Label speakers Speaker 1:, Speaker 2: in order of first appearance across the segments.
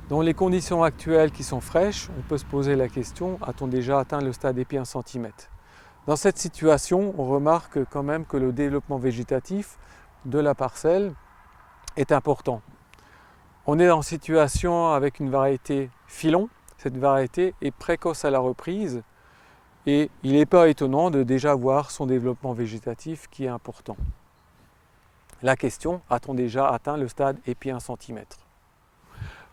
Speaker 1: Dans les conditions actuelles qui sont fraîches, on peut se poser la question, a-t-on déjà atteint le stade épi 1 cm? Dans cette situation, on remarque quand même que le développement végétatif de la parcelle est important. On est en situation avec une variété filon. Cette variété est précoce à la reprise et il n'est pas étonnant de déjà voir son développement végétatif qui est important. La question, a-t-on déjà atteint le stade épi 1 cm?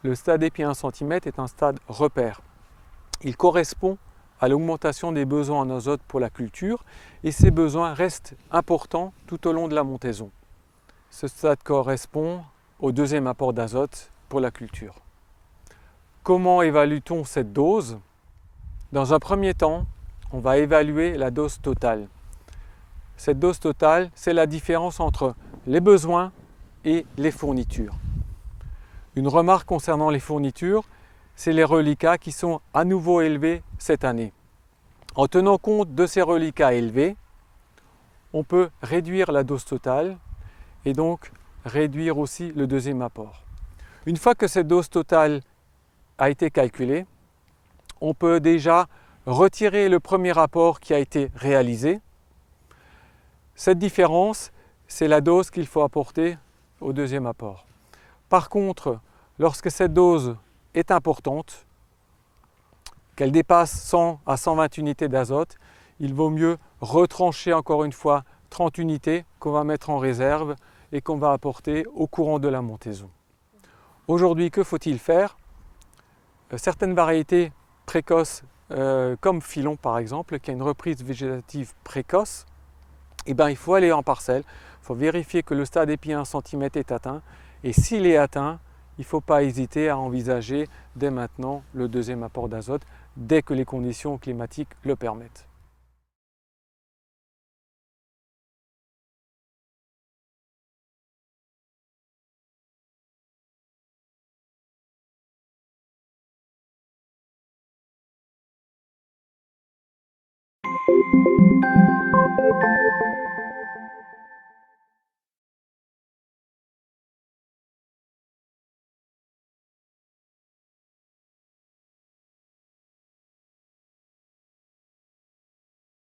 Speaker 1: Le stade épi 1 cm est un stade repère. Il correspond à l'augmentation des besoins en azote pour la culture et ces besoins restent importants tout au long de la montaison. Ce stade correspond au deuxième apport d'azote pour la culture. Comment évalue-t-on cette dose? Dans un premier temps, on va évaluer la dose totale. Cette dose totale, c'est la différence entre les besoins et les fournitures. Une remarque concernant les fournitures, c'est les reliquats qui sont à nouveau élevés cette année. En tenant compte de ces reliquats élevés, on peut réduire la dose totale et donc réduire aussi le deuxième apport. Une fois que cette dose totale a été calculée, on peut déjà retirer le premier apport qui a été réalisé. Cette différence, c'est la dose qu'il faut apporter au deuxième apport. Par contre, lorsque cette dose est importante, qu'elle dépasse 100 à 120 unités d'azote, il vaut mieux retrancher encore une fois 30 unités qu'on va mettre en réserve et qu'on va apporter au courant de la montaison. Aujourd'hui, que faut-il faire? Certaines variétés précoces, comme Filon par exemple, qui a une reprise végétative précoce, il faut aller en parcelle, il faut vérifier que le stade épi 1 cm est atteint et s'il est atteint, il ne faut pas hésiter à envisager dès maintenant le deuxième apport d'azote dès que les conditions climatiques le permettent.